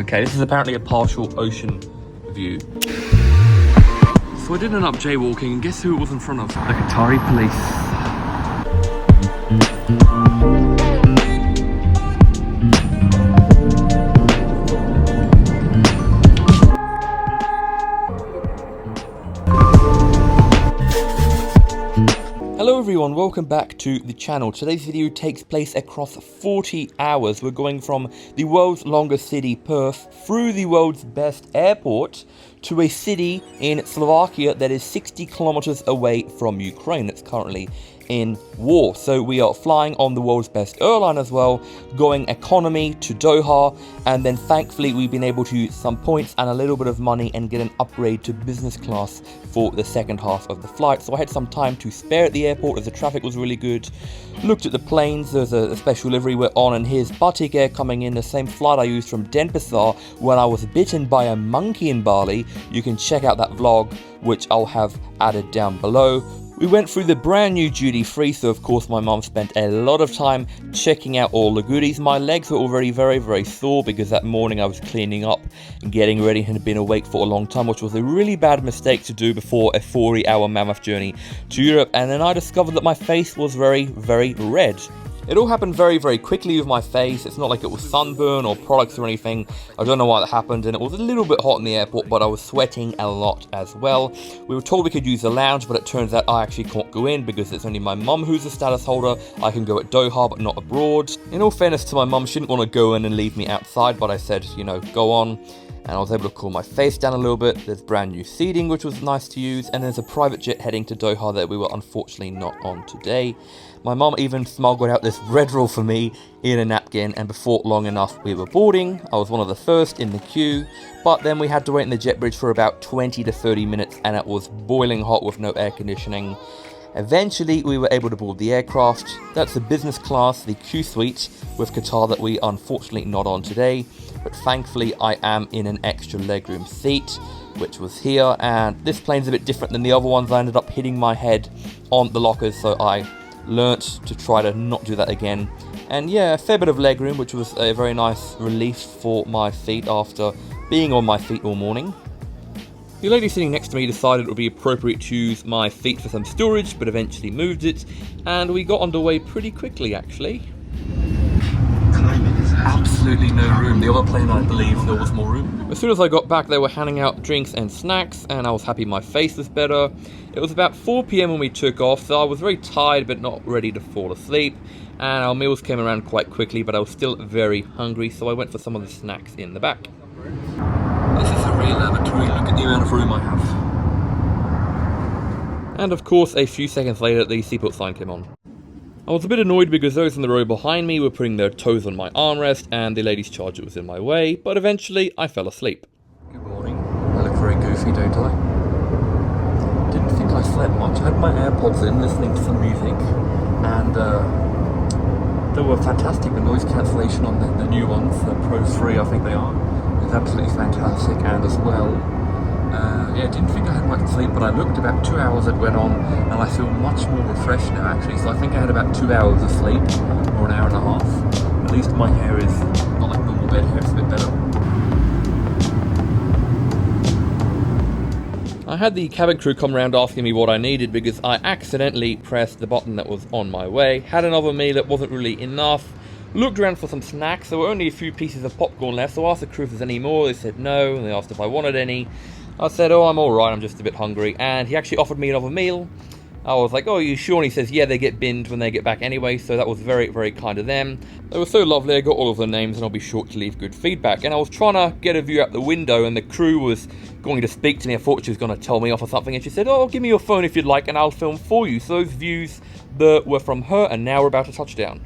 Okay, this is apparently a partial ocean view. So I did end up jaywalking, and guess who it was in front of? The Qatari police. Hello everyone, welcome back to the channel. Today's video takes place across 40 hours. We're going from the world's longest city, Perth, through the world's best airport to a city in Slovakia that is 60 kilometers away from Ukraine that's currently in war. So we are flying on the world's best airline as well, going economy to Doha, and then thankfully we've been able to use some points and a little bit of money and get an upgrade to business class for the second half of the flight. So I had some time to spare at the airport as the traffic was really good. Looked at the planes, there's a special livery we're on, and here's Batik Air coming in, the same flight I used from Denpasar when I was bitten by a monkey in Bali. You can check out that vlog, which I'll have added down below. We went through the brand new duty free, so of course my mum spent a lot of time checking out all the goodies. My legs were already very sore because that morning I was cleaning up and getting ready and had been awake for a long time, which was a really bad mistake to do before a 40-hour mammoth journey to Europe. And then I discovered that my face was very red. It all happened very quickly with my face. It's not like it was sunburn or products or anything. I don't know why that happened, and it was a little bit hot in the airport, but I was sweating a lot as well. We were told we could use the lounge, but it turns out I actually can't go in because it's only my mum who's the status holder. I can go at Doha, but not abroad. In all fairness to my mum, she didn't want to go in and leave me outside, but I said, you know, go on. And I was able to cool my face down a little bit. There's brand new seating, which was nice to use, and there's a private jet heading to Doha that we were unfortunately not on today. My mum even smuggled out this bread roll for me in a napkin, and before long enough we were boarding. I was one of the first in the queue, but then we had to wait in the jet bridge for about 20 to 30 minutes, and it was boiling hot with no air conditioning. Eventually we were able to board the aircraft. That's the business class, the Q suite with Qatar that we are unfortunately not on today, but thankfully I am in an extra legroom seat, which was here, and this plane's a bit different than the other ones. I ended up hitting my head on the lockers, so I learnt to try to not do that again. And yeah, a fair bit of legroom, which was a very nice relief for my feet after being on my feet all morning. The lady sitting next to me decided it would be appropriate to use my feet for some storage, but eventually moved it, and we got underway pretty quickly actually. Absolutely no room. The other plane, I believe there was more room. As soon as I got back, they were handing out drinks and snacks, and I was happy my face was better. It was about 4 PM when we took off, so I was very tired but not ready to fall asleep, and our meals came around quite quickly, but I was still very hungry, so I went for some of the snacks in the back. This is a real lavatory. Look at the amount of room I have. And of course, a few seconds later, the seatbelt sign came on. I was a bit annoyed because those in the row behind me were putting their toes on my armrest and the lady's charger was in my way, but eventually I fell asleep. Good morning. I look very goofy, don't I? Didn't think I slept much. I had my AirPods in, listening to some music, and they were fantastic. The noise cancellation on the new ones, the Pro 3 I think they are, is absolutely fantastic, and as well, yeah, didn't think I had much sleep, but I looked about 2 hours it went on, and I feel much more refreshed now actually, so I think I had about 2 hours of sleep, or an hour and a half. At least my hair is not like normal bed hair, it's a bit better. I had the cabin crew come around asking me what I needed because I accidentally pressed the button that was on my way, had another meal that wasn't really enough, looked around for some snacks. There were only a few pieces of popcorn left, so I asked the crew if there's any more. They said no, and they asked if I wanted any. I said, oh, I'm alright, I'm just a bit hungry, and he actually offered me another meal. I was like, oh, are you sure? And he says, yeah, they get binned when they get back anyway, so that was very kind of them. They were so lovely, I got all of their names, and I'll be sure to leave good feedback. And I was trying to get a view out the window, and the crew was going to speak to me. I thought she was going to tell me off or something, and she said, oh, give me your phone if you'd like, and I'll film for you. So those views were from her, and now we're about to touch down.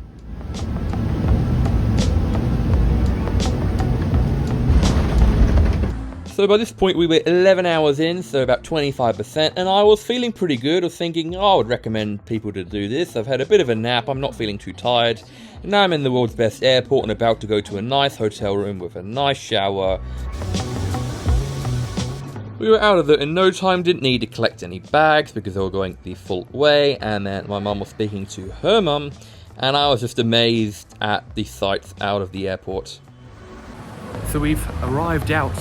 So by this point we were 11 hours in, so about 25%, and I was feeling pretty good. I was thinking, oh, I would recommend people to do this. I've had a bit of a nap, I'm not feeling too tired. And now I'm in the world's best airport and about to go to a nice hotel room with a nice shower. We were out of there in no time, didn't need to collect any bags because they were going the full way, and then my mum was speaking to her mum, and I was just amazed at the sights out of the airport. So we've arrived out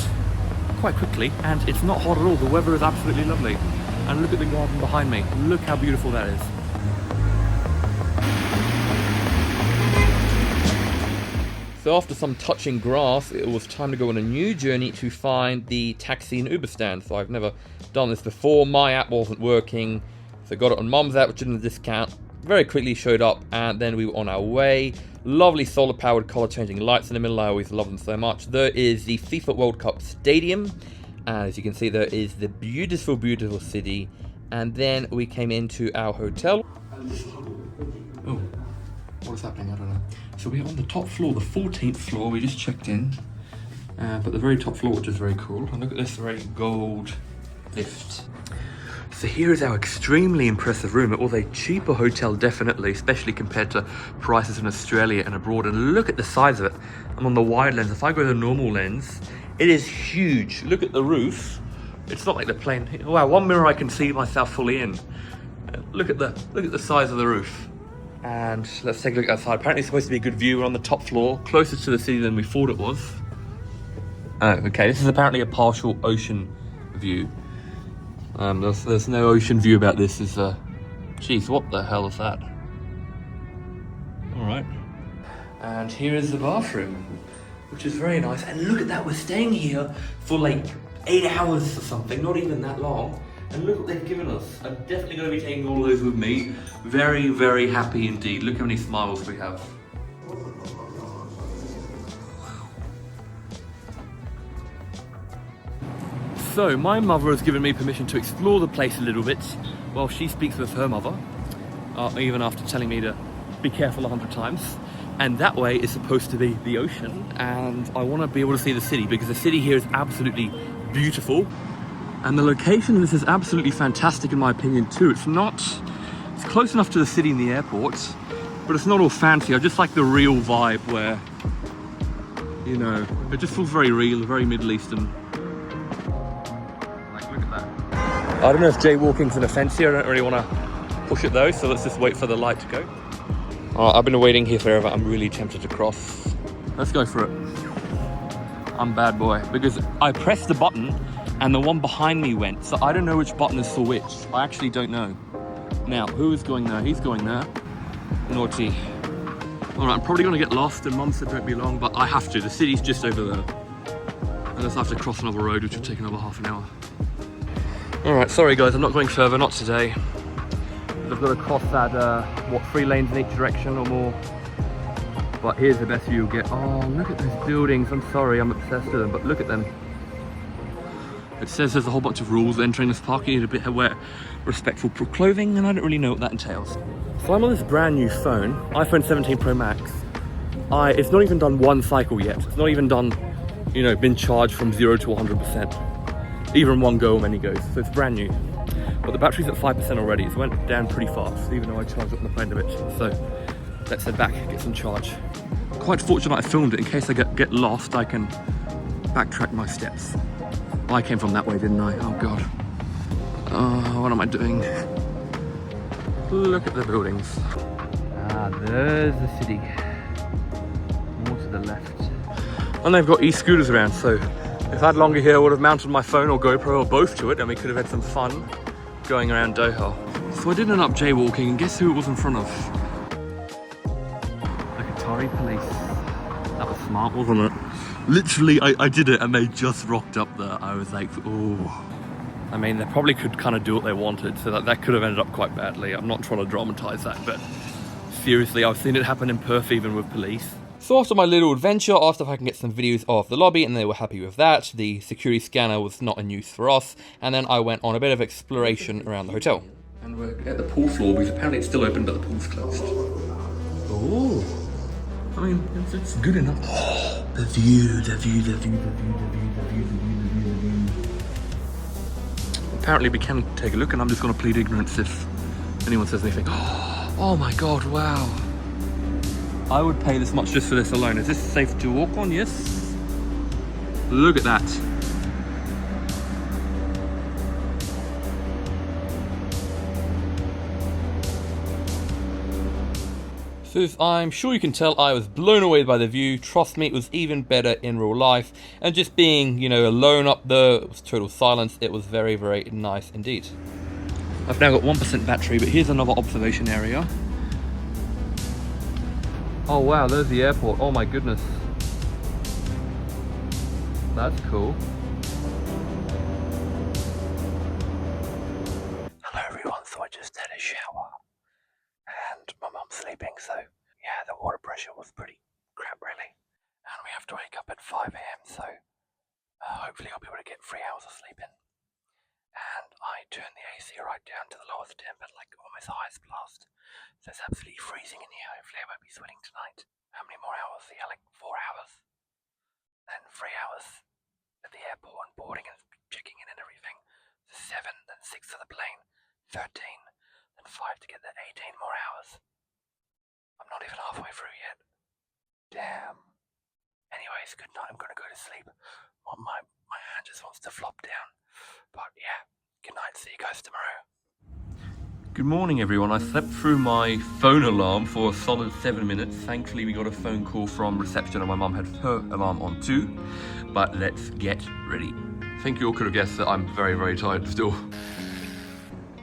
quite quickly, and it's not hot at all. The weather is absolutely lovely. And look at the garden behind me. Look how beautiful that is. So after some touching grass, it was time to go on a new journey to find the taxi and Uber stand. So I've never done this before. My app wasn't working, so got it on Mum's app, which didn't discount. Very quickly showed up, and then we were on our way. Lovely solar-powered color-changing lights in the middle. I always love them so much. There is the FIFA World Cup Stadium. And as you can see, there is the beautiful, beautiful city. And then we came into our hotel. Oh, what is happening? I don't know. So we're on the top floor, the 14th floor. We just checked in. But the very top floor, which is very cool. And look at this very gold lift. So here is our extremely impressive room. It was a cheaper hotel, definitely, especially compared to prices in Australia and abroad. And look at the size of it. I'm on the wide lens. If I go to the normal lens, it is huge. Look at the roof. It's not like the plane. Wow, one mirror I can see myself fully in. Look at the size of the roof. And let's take a look outside. Apparently it's supposed to be a good view. We're on the top floor, closest to the city than we thought it was. Oh, okay, this is apparently a partial ocean view. There's no ocean view about this. Geez, what the hell is that? All right. And here is the bathroom, which is very nice. And look at that, we're staying here for like 8 hours or something, not even that long. And look what they've given us. I'm definitely going to be taking all of those with me. Very, very happy indeed. Look how many smiles we have. So, my mother has given me permission to explore the place a little bit while she speaks with her mother, even after telling me to be careful 100 times. And that way is supposed to be the ocean, and I want to be able to see the city because the city here is absolutely beautiful. And the location of this is absolutely fantastic in my opinion too. It's close enough to the city and the airport, but it's not all fancy. I just like the real vibe where, you know, it just feels very real, very Middle Eastern. Look at that. I don't know if jaywalking's an offence here. I don't really want to push it though, so let's just wait for the light to go. I've been waiting here forever. I'm really tempted to cross. Let's go for it. I'm bad boy because I pressed the button and the one behind me went, so I don't know which button is for which. I actually don't know. Now, who is going there? He's going there. Naughty. All right, I'm probably gonna get lost, and Mum said don't be long, but I have to. The city's just over there. Unless I have to cross another road, which will take another half an hour. All right, sorry guys, I'm not going further, not today. I've got to cross that, 3 lanes in each direction or more. But here's the best view you'll get. Oh, look at those buildings. I'm sorry, I'm obsessed with them, but look at them. It says there's a whole bunch of rules entering this park. You need to wear respectful clothing, and I don't really know what that entails. So I'm on this brand new phone, iPhone 17 Pro Max. It's not even done one cycle yet. It's not even done, you know, been charged from 0 to 100%. Either in one go or many goes, so it's brand new. But the battery's at 5% already. It went down pretty fast, even though I charged up on the plane a bit. So let's head back, get some charge. Quite fortunate I filmed it. In case I get lost, I can backtrack my steps. I came from that way, didn't I? Oh God. Oh, what am I doing? Look at the buildings. There's the city. More to the left. And they've got e-scooters around, so if I had longer here, I would have mounted my phone or GoPro or both to it, and we could have had some fun going around Doha. So I did end up jaywalking, and guess who it was in front of? The Qatari police. That was smart, wasn't it? Literally, I did it and they just rocked up there. I was like, oh. I mean, they probably could kind of do what they wanted, so that could have ended up quite badly. I'm not trying to dramatize that, but seriously, I've seen it happen in Perth even with police. So after my little adventure, I asked if I can get some videos of the lobby, and they were happy with that. The security scanner was not in use for us, and then I went on a bit of exploration around the hotel. And we're at the pool floor, because apparently it's still open, but the pool's closed. Oh, I mean, it's good enough. Oh, the view. Apparently we can take a look, and I'm just going to plead ignorance if anyone says anything. Oh my God, wow. I would pay this much just for this alone. Is this safe to walk on? Yes. Look at that. So as I'm sure you can tell, I was blown away by the view. Trust me, it was even better in real life. And just being, you know, alone up there, it was total silence. It was very, very nice indeed. I've now got 1% battery, but here's another observation area. Oh wow, there's the airport. Oh my goodness. That's cool. Hello everyone, so I just had a shower. And my mum's sleeping, so yeah, the water pressure was pretty crap really. And we have to wake up at 5 AM, so hopefully I'll be able to get 3 hours of sleep in. And I turned the AC right down to the lowest temp at like almost highest blast. So it's absolutely freezing in here. Hopefully I won't be sweating tonight. How many more hours? Yeah, like 4 hours. Then 3 hours at the airport and boarding and checking in and everything. 7, then 6 for the plane. 13, then 5 to get there. 18 more hours. I'm not even halfway through yet. Damn. Anyways, good night. I'm gonna go to sleep. My hand just wants to flop down. But yeah, good night. See you guys tomorrow. Good morning everyone. I slept through my phone alarm for a solid 7 minutes. Thankfully we got a phone call from reception and my mum had her alarm on too. But let's get ready. I think you all could have guessed that I'm very, very tired still.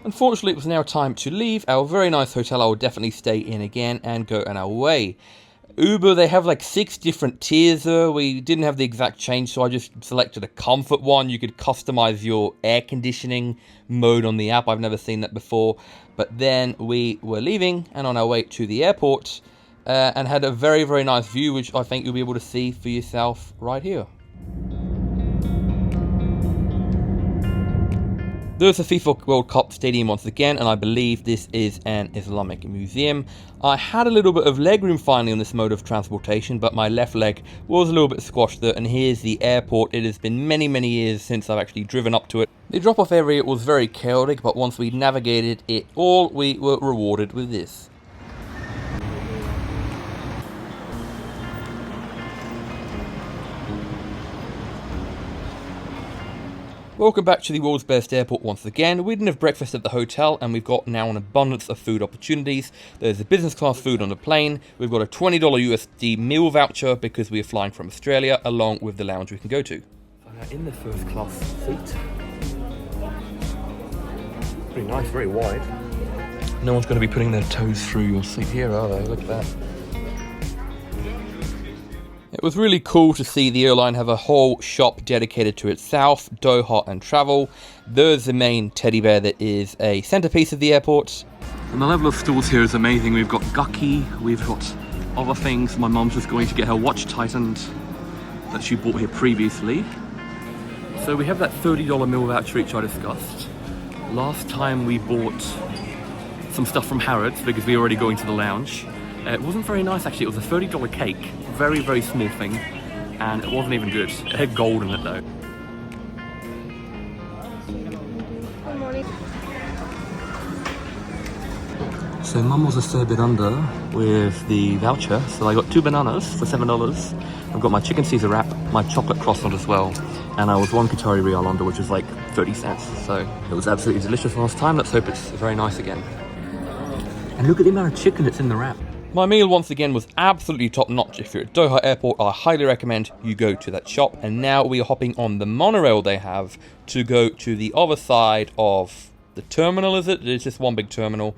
Unfortunately, it was now time to leave our very nice hotel. I will definitely stay in again and go on our way. Uber, they have like 6 different tiers there. We didn't have the exact change, so I just selected a comfort one. You could customize your air conditioning mode on the app. I've never seen that before. But then we were leaving and on our way to the airport and had a very, very nice view, which I think you'll be able to see for yourself right here. There's the FIFA World Cup stadium once again, and I believe this is an Islamic museum. I had a little bit of legroom finally on this mode of transportation, but my left leg was a little bit squashed there, and here's the airport. It has been many, many years since I've actually driven up to it. The drop-off area was very chaotic, but once we navigated it all, we were rewarded with this. Welcome back to the world's best airport once again. We didn't have breakfast at the hotel and we've got now an abundance of food opportunities. There's a business class food on the plane. We've got a $20 USD meal voucher because we are flying from Australia, along with the lounge we can go to. So now in the first class seat. Pretty nice, very wide. No one's going to be putting their toes through your seat here, are they? Look at that. It was really cool to see the airline have a whole shop dedicated to itself, Doha and travel. There's the main teddy bear that is a centerpiece of the airport. And the level of stores here is amazing. We've got Gucky, we've got other things. My mum's just going to get her watch tightened that she bought here previously. So we have that $30 meal voucher each I discussed. Last time we bought some stuff from Harrods because we were already going to the lounge. It wasn't very nice actually. It was a $30 cake, very, very small thing, and it wasn't even good. It had gold in it though. Good morning. So mum was a fair bit under with the voucher, so I got 2 bananas for $7. I've got my chicken Caesar wrap, my chocolate croissant as well, and I was 1 Qatari Riyal under, which is like 30 cents. So it was absolutely delicious last time. Let's hope it's very nice again. And look at the amount of chicken that's in the wrap. My meal once again was absolutely top notch. If you're at Doha Airport, I highly recommend you go to that shop. And now we are hopping on the monorail they have to go to the other side of the terminal, is it? It's just one big terminal.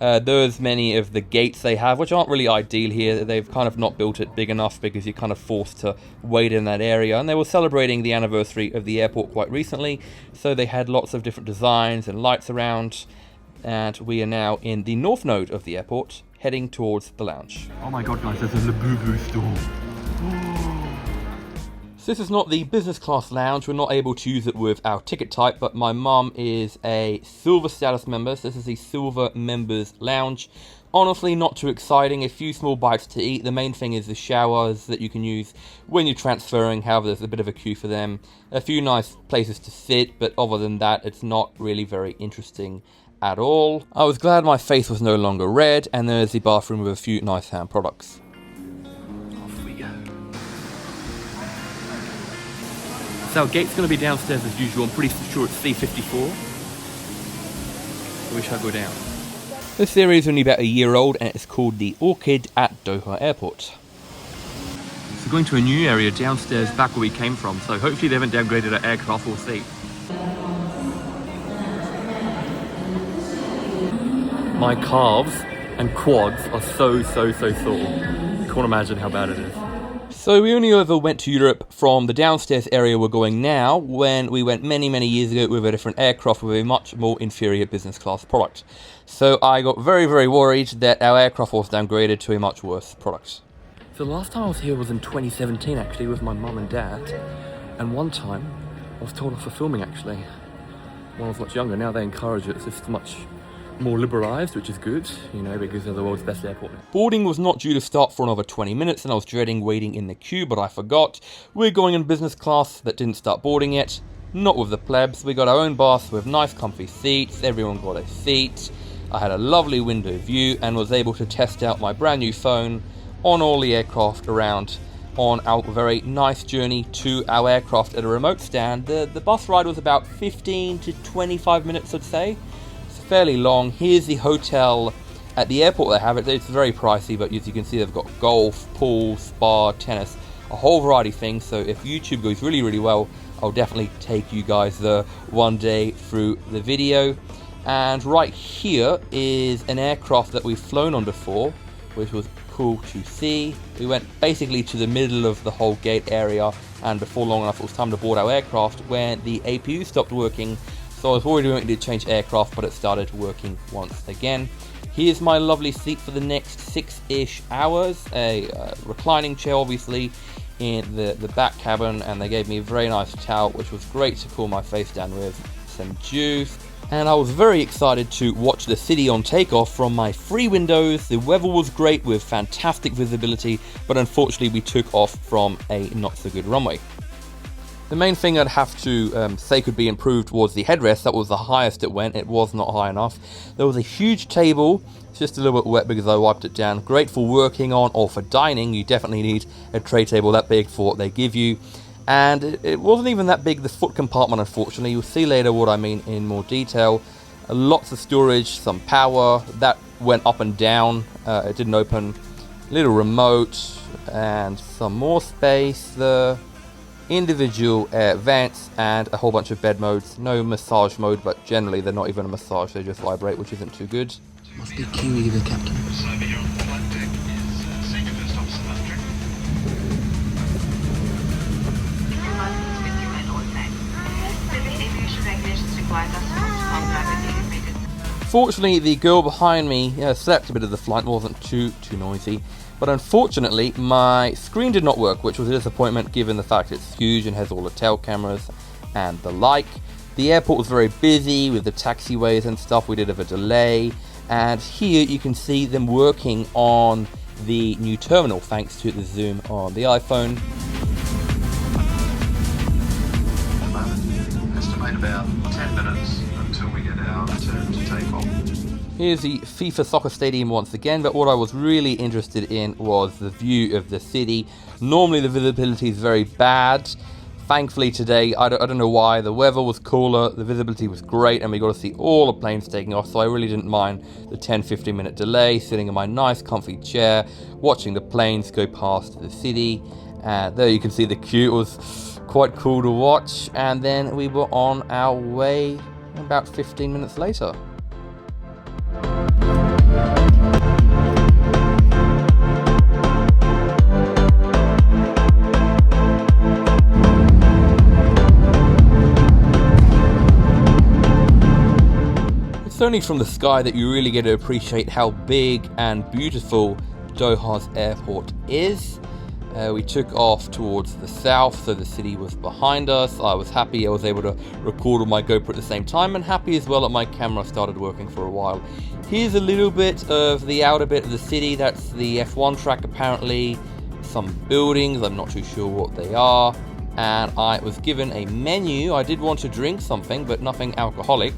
There's many of the gates they have, which aren't really ideal here. They've kind of not built it big enough because you're kind of forced to wait in that area. And they were celebrating the anniversary of the airport quite recently, so they had lots of different designs and lights around. And we are now in the north node of the airport, heading towards the lounge. Oh my god guys, there's a Labubu store. So this is not the business class lounge. We're not able to use it with our ticket type, but my mum is a silver status member, so this is the silver members lounge. Honestly, not too exciting. A few small bites to eat. The main thing is the showers that you can use when you're transferring. However, there's a bit of a queue for them. A few nice places to sit, but other than that, it's not really very interesting at all. I was glad my face was no longer red, and there's the bathroom with a few nice hand products. Off we go. So our gate's going to be downstairs as usual. I'm pretty sure it's C54. So we shall go down. This area is only about a year old and it's called the Orchid at Doha Airport. So going to a new area downstairs back where we came from, so hopefully they haven't downgraded our aircraft, we'll see. My calves and quads are so sore. You can't imagine how bad it is. So we only ever went to Europe from the downstairs area we're going now, when we went many years ago with a different aircraft with a much more inferior business class product. So I got very worried that our aircraft was downgraded to a much worse product. So the last time I was here was in 2017 actually with my mum and dad, and one time I was told off for filming actually when I was much younger. Now they encourage it, it's just much more liberalised, which is good, you know, because they're the world's best airport. Boarding was not due to start for another 20 minutes and I was dreading waiting in the queue, but I forgot. We're going in business class that didn't start boarding yet. Not with the plebs. We got our own bath with nice comfy seats, everyone got a seat. I had a lovely window view and was able to test out my brand new phone on all the aircraft around on our very nice journey to our aircraft at a remote stand. The bus ride was about 15 to 25 minutes, I'd say. Fairly long. Here's the hotel at the airport they have it. It's very pricey, but as you can see they've got golf, pool, spa, tennis, a whole variety of things. So if YouTube goes really well, I'll definitely take you guys there one day through the video. And right here is an aircraft that we've flown on before, which was cool to see. We went basically to the middle of the whole gate area, and before long enough it was time to board our aircraft when the APU stopped working. So I was already going to change aircraft, but it started working once again. Here's my lovely seat for the next 6-ish hours. A reclining chair, obviously, in the back cabin, and they gave me a very nice towel, which was great to cool my face down with, some juice. And I was very excited to watch the city on takeoff from my 3 windows. The weather was great with fantastic visibility, but unfortunately we took off from a not so good runway. The main thing I'd have to say could be improved was the headrest. That was the highest it went. It was not high enough. There was a huge table. It's just a little bit wet because I wiped it down. Great for working on or for dining. You definitely need a tray table that big for what they give you. And it wasn't even that big, the foot compartment, unfortunately. You'll see later what I mean in more detail. Lots of storage, some power. That went up and down. It didn't open. Little remote and some more space there. Individual vents and a whole bunch of bed modes. No massage mode, but generally they're not even a massage, they just vibrate, which isn't too good. Must be Kiwi, the captain. Fortunately, the girl behind me slept a bit of the flight, wasn't too noisy. But unfortunately, my screen did not work, which was a disappointment given the fact it's huge and has all the tail cameras and the like. The airport was very busy with the taxiways and stuff. We did have a delay. And here you can see them working on the new terminal, thanks to the zoom on the iPhone. Estimate about 10 minutes until we get our turn to take off. Here's the FIFA soccer stadium once again, but what I was really interested in was the view of the city. Normally the visibility is very bad. Thankfully today, I don't know why, the weather was cooler, the visibility was great, and we got to see all the planes taking off, so I really didn't mind the 10-15 minute delay, sitting in my nice comfy chair, watching the planes go past the city. There you can see the queue. It was quite cool to watch, and then we were on our way about 15 minutes later. It's only from the sky that you really get to appreciate how big and beautiful Doha's airport is. We took off towards the south, so the city was behind us. I was happy I was able to record with my GoPro at the same time, and happy as well that my camera started working for a while. Here's a little bit of the outer bit of the city. That's the F1 track apparently. Some buildings, I'm not too sure what they are. And I was given a menu. I did want to drink something, but nothing alcoholic.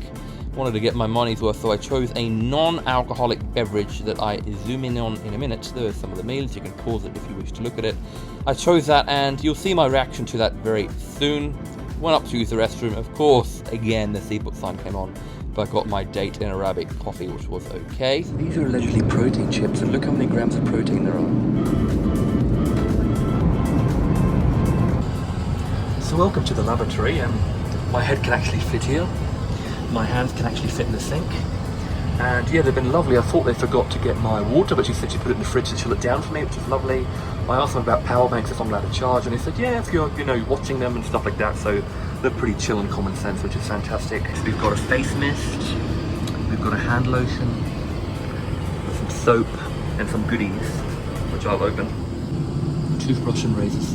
Wanted to get my money's worth, so I chose a non-alcoholic beverage that I zoom in on in a minute. There are some of the meals, you can pause it if you wish to look at it. I chose that, and you'll see my reaction to that very soon. Went up to use the restroom, of course, again the seatbelt sign came on. but I got my date and Arabic coffee, which was okay. These are allegedly protein chips, and look how many grams of protein there are. So welcome to the laboratory. My head can actually fit here. My hands can actually fit in the sink. And yeah, they've been lovely. I thought they forgot to get my water, but she said she put it in the fridge to chill it down for me, which is lovely. I asked them about power banks, if I'm allowed to charge, and they said, yeah, if you're, watching them and stuff like that. So they're pretty chill and common sense, which is fantastic. So we've got a face mist, we've got a hand lotion, some soap, and some goodies, which I'll open. Toothbrush and razors.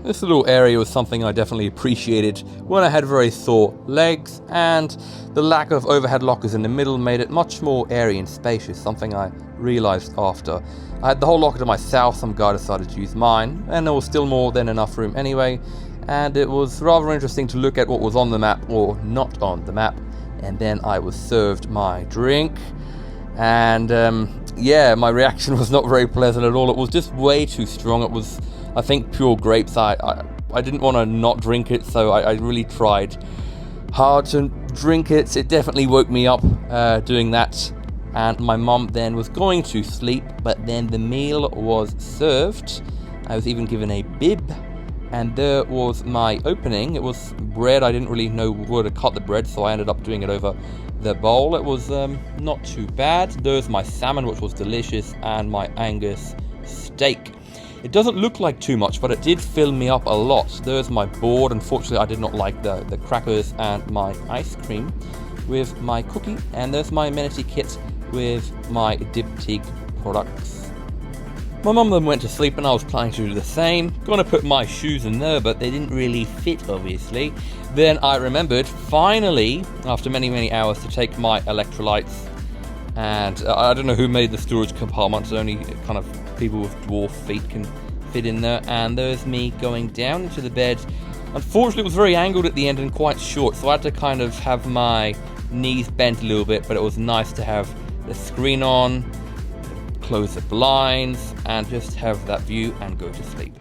This little area was something I definitely appreciated when I had very sore legs, and the lack of overhead lockers in the middle made it much more airy and spacious, something I realised after. I had the whole locker to myself, some guy decided to use mine, and there was still more than enough room anyway, and it was rather interesting to look at what was on the map or not on the map. And then I was served my drink, and yeah, my reaction was not very pleasant at all. It was just way too strong. It was, I think, pure grapes. I didn't want to not drink it, so I really tried hard to drink it. It definitely woke me up doing that. And my mum then was going to sleep, but then the meal was served. I was even given a bib, and there was my opening. It was bread. I didn't really know where to cut the bread, so I ended up doing it over the bowl. It was not too bad. There's my salmon, which was delicious, and my Angus steak. It doesn't look like too much, but it did fill me up a lot. There's my board. Unfortunately, I did not like the crackers and my ice cream with my cookie. And there's my amenity kit with my diptyque products. My mum then went to sleep, and I was planning to do the same. Gonna put my shoes in there, but they didn't really fit, obviously. Then I remembered, finally, after many hours, to take my electrolytes. And I don't know who made the storage compartments, only kind of people with dwarf feet can fit in there. And there's me going down into the bed. Unfortunately, it was very angled at the end and quite short, so I had to kind of have my knees bent a little bit, but it was nice to have the screen on, close the blinds, and just have that view and go to sleep.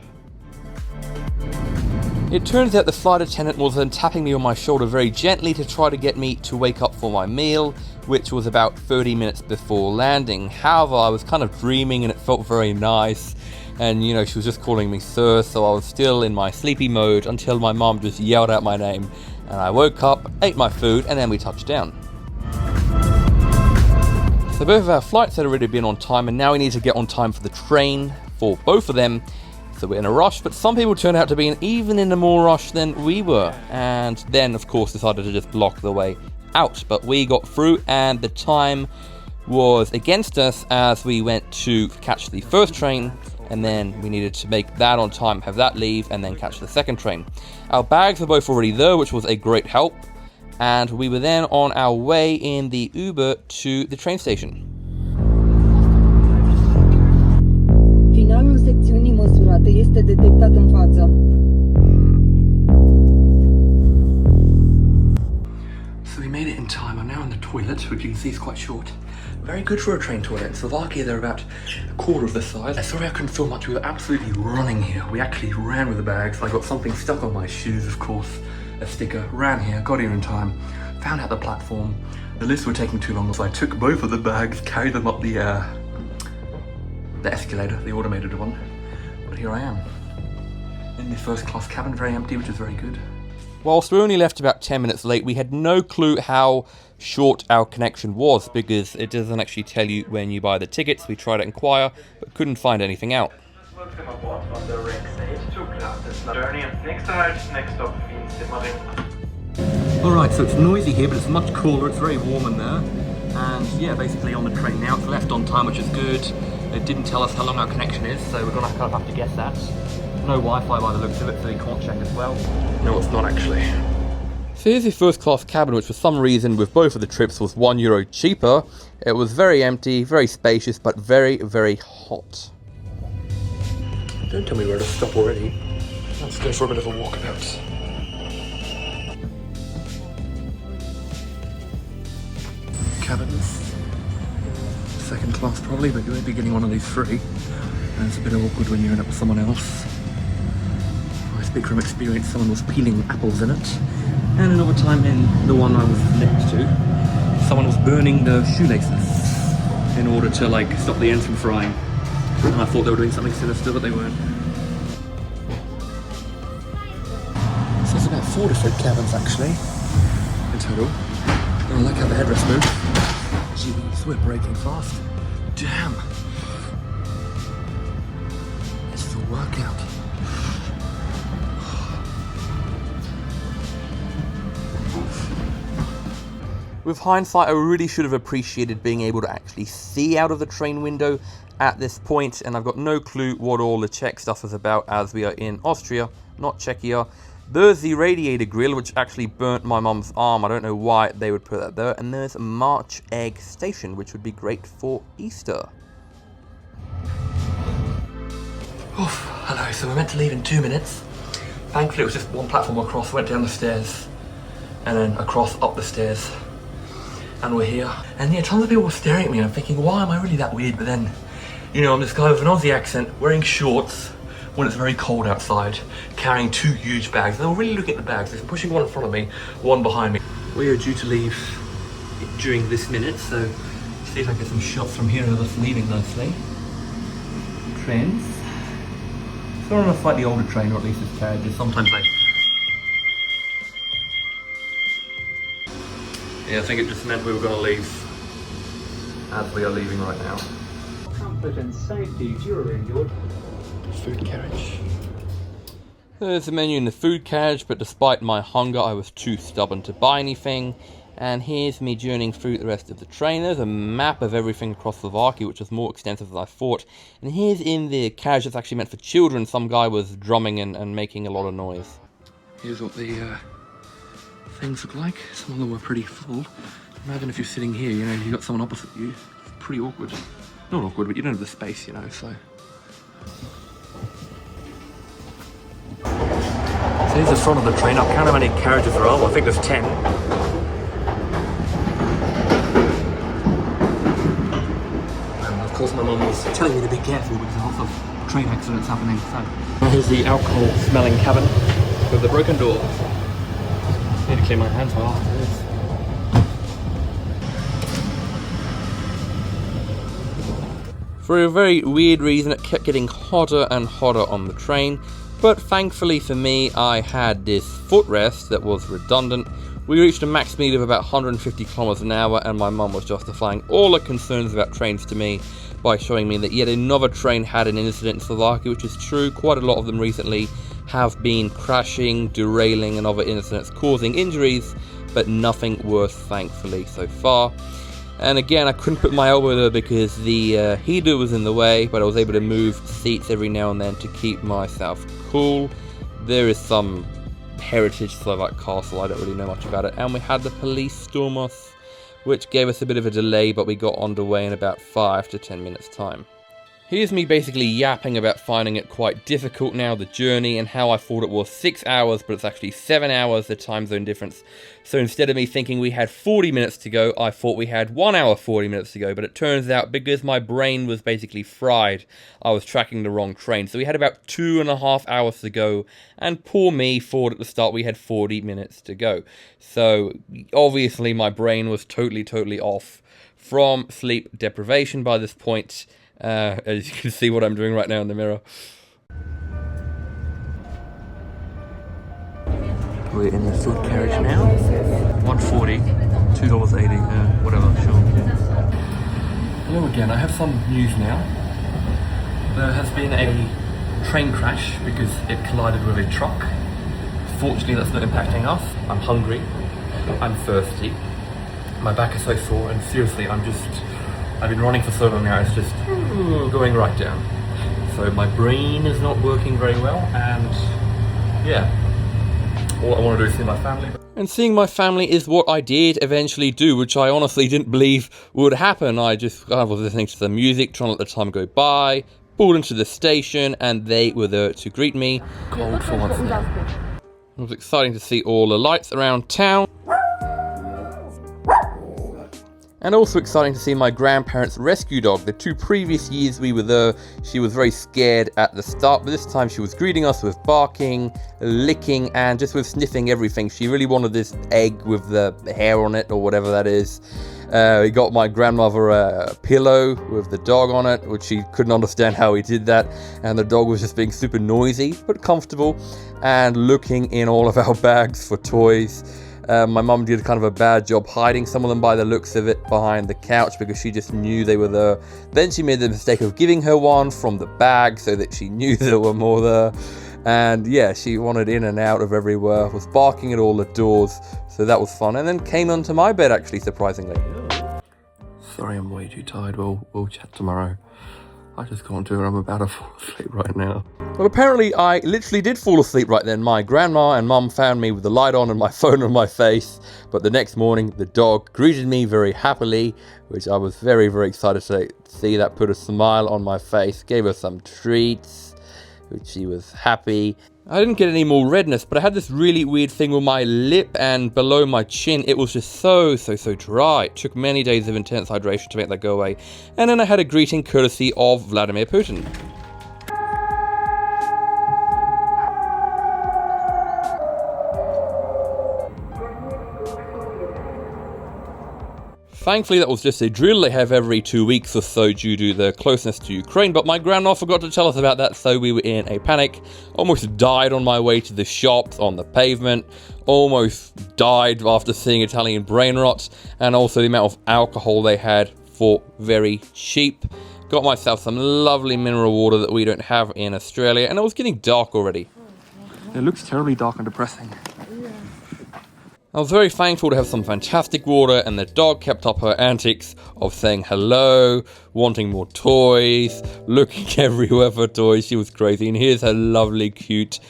It turns out the flight attendant was then tapping me on my shoulder very gently to try to get me to wake up for my meal, which was about 30 minutes before landing. However, I was kind of dreaming and it felt very nice, and she was just calling me sir, so I was still in my sleepy mode until my mom just yelled out my name, and I woke up, ate my food, and then we touched down. So both of our flights had already been on time, and now we need to get on time for the train for both of them. So we're in a rush, but some people turned out to be even in a more rush than we were, and then of course decided to just block the way out. But we got through, and the time was against us as we went to catch the first train, and then we needed to make that on time, have that leave, and then catch the second train. Our bags were both already there, which was a great help. And we were then on our way in the Uber to the train station. Finalul secțiunii măsurate este detectat în față. So we made it in time. I'm now in the toilet, which you can see is quite short. Very good for a train toilet. In Slovakia, they're about a quarter of the size. Sorry I couldn't film much. We were absolutely running here. We actually ran with the bags. I got something stuck on my shoes, of course. A sticker, ran here, got here in time, found out the platform. The lifts were taking too long, so I took both of the bags, carried them up the escalator, the automated one. But here I am, in the first class cabin, very empty, which is very good. Whilst we only left about 10 minutes late, we had no clue how short our connection was, because it doesn't actually tell you when you buy the tickets. We tried to inquire, but couldn't find anything out. Alright, so it's noisy here, but it's much cooler, it's very warm in there. And yeah, basically on the train now, it's left on time, which is good. It didn't tell us how long our connection is, so we're gonna kind of have to guess that. No Wi-Fi by the looks of it, so you can't check as well. No, it's not actually. So here's the first class cabin, which for some reason with both of the trips was €1 cheaper. It was very empty, very spacious, but very hot. Don't tell me where to stop already. Let's go for a bit of a walkabout. Cabins. Second class probably, but you won't be getting one of these free. And it's a bit awkward when you're in it with someone else. I speak from experience, someone was peeling apples in it. And another time in the one I was next to, someone was burning the shoelaces in order to like stop the ends from frying. And I thought they were doing something sinister, but they weren't. So there's about 4 different cabins actually in total. Oh, I like how the headrest moves. Jeez, we're braking fast. Damn. This is a workout. With hindsight, I really should have appreciated being able to actually see out of the train window at this point, and I've got no clue what all the Czech stuff is about as we are in Austria, not Czechia. There's the radiator grill, which actually burnt my mum's arm. I don't know why they would put that there. And there's March Egg Station, which would be great for Easter. Oof, hello, so we're meant to leave in 2 minutes. Thankfully it was just one platform across, went down the stairs, and then across, up the stairs. And we're here. And yeah, tons of people were staring at me and I'm thinking, why am I really that weird? But then, you know, I'm this guy with an Aussie accent, wearing shorts when it's very cold outside, carrying 2 huge bags. And they were really looking at the bags. They're pushing one in front of me, one behind me. We are due to leave during this minute, so see if I get some shots from here of us leaving nicely. Trains. So we're on a slightly older train, or at least it's carriages. Sometimes they... Yeah, I think it just meant we were going to leave as we are leaving right now. Comfort and safety during your Food carriage. There's a menu in the food carriage, but despite my hunger, I was too stubborn to buy anything. And here's me journeying through the rest of the train. There's a map of everything across Slovakia, which is more extensive than I thought. And here's in the carriage that's actually meant for children, some guy was drumming and making a lot of noise. Here's what the things look like. Some of them were pretty full. Imagine if you're sitting here, you know, you got someone opposite you. It's pretty awkward. Not awkward, but you don't have the space, you know, so. So here's the front of the train. I count how many carriages there are. Well, I think there's 10. And of course my mum was telling me to be careful because there's lots of train accidents happening. So here's the alcohol smelling cabin with the broken door. I need to clean my hands well after this. For a very weird reason, it kept getting hotter and hotter on the train. But thankfully for me, I had this footrest that was redundant. We reached a max speed of about 150 kilometers an hour, and my mum was justifying all the concerns about trains to me by showing me that yet another train had an incident in Slovakia, which is true. Quite a lot of them recently have been crashing, derailing, and other incidents causing injuries, but nothing worse, thankfully, so far. And again, I couldn't put my elbow there because the heater was in the way, but I was able to move seats every now and then to keep myself cool. There is some heritage Slovak castle, I don't really know much about it. And we had the police storm us, which gave us a bit of a delay, but we got underway in about 5 to 10 minutes time. Here's me basically yapping about finding it quite difficult now, the journey, and how I thought it was 6 hours, but it's actually 7 hours, the time zone difference. So instead of me thinking we had 40 minutes to go, I thought we had 1 hour 40 minutes to go, but it turns out because my brain was basically fried, I was tracking the wrong train. So we had about 2.5 hours to go, and poor me thought at the start we had 40 minutes to go. So obviously my brain was totally off from sleep deprivation by this point. As you can see what I'm doing right now in the mirror. We're in the food carriage now. $1.40, $2.80, whatever, sure. Hello again, I have some news now. There has been a train crash because it collided with a truck. Fortunately, that's not impacting us. I'm hungry, I'm thirsty, my back is so sore, and seriously, I've been running for so long now, it's just going right down. So my brain is not working very well, and yeah, all I want to do is see my family. And seeing my family is what I did eventually do, which I honestly didn't believe would happen. I was listening to the music, trying to let the time go by, pulled into the station, and they were there to greet me. Cold for once now. It was exciting to see all the lights around town. And also exciting to see my grandparents' rescue dog. The 2 previous years we were there, she was very scared at the start, but this time she was greeting us with barking, licking, and just with sniffing everything. She really wanted this egg with the hair on it, or whatever that is. We got my grandmother a pillow with the dog on it, which she couldn't understand how he did that, and the dog was just being super noisy, but comfortable, and looking in all of our bags for toys. My mum did kind of a bad job hiding some of them by the looks of it behind the couch because she just knew they were there. Then she made the mistake of giving her one from the bag so that she knew there were more there. And yeah, she wanted in and out of everywhere, was barking at all the doors, so that was fun. And then came onto my bed, actually, surprisingly. Sorry, I'm way too tired. We'll chat tomorrow. I just can't do it. I'm about to fall asleep right now. Well, apparently I literally did fall asleep right then. My grandma and mum found me with the light on and my phone on my face. But the next morning, the dog greeted me very happily, which I was very, very excited to see. That put a smile on my face, gave her some treats, which she was happy. I didn't get any more redness, but I had this really weird thing with my lip and below my chin. It was just so dry. It took many days of intense hydration to make that go away. And then I had a greeting courtesy of Vladimir Putin. Thankfully, that was just a drill they have every 2 weeks or so due to the closeness to Ukraine, but my grandma forgot to tell us about that, so we were in a panic. Almost died on my way to the shops on the pavement. Almost died after seeing Italian brain rot, and also the amount of alcohol they had for very cheap. Got myself some lovely mineral water that we don't have in Australia, and it was getting dark already. It looks terribly dark and depressing. I was very thankful to have some fantastic water, and the dog kept up her antics of saying hello, wanting more toys, looking everywhere for toys. She was crazy. And here's her lovely, cute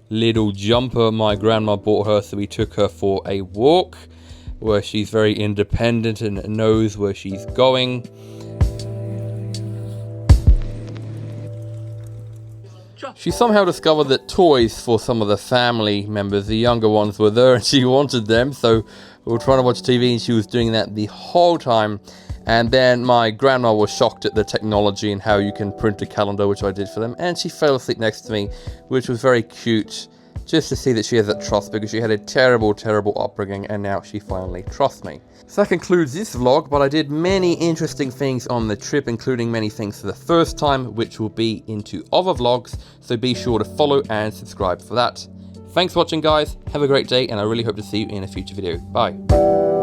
little jumper my grandma bought her, so we took her for a walk where she's very independent and knows where she's going. She somehow discovered that toys for some of the family members, the younger ones, were there and she wanted them, so we were trying to watch TV and she was doing that the whole time. And then my grandma was shocked at the technology and how you can print a calendar, which I did for them, and she fell asleep next to me, which was very cute, just to see that she has that trust, because she had a terrible upbringing and now she finally trusts me. So that concludes this vlog, but I did many interesting things on the trip, including many things for the first time, which will be into other vlogs, so be sure to follow and subscribe for that. Thanks for watching, guys, have a great day, and I really hope to see you in a future video. Bye.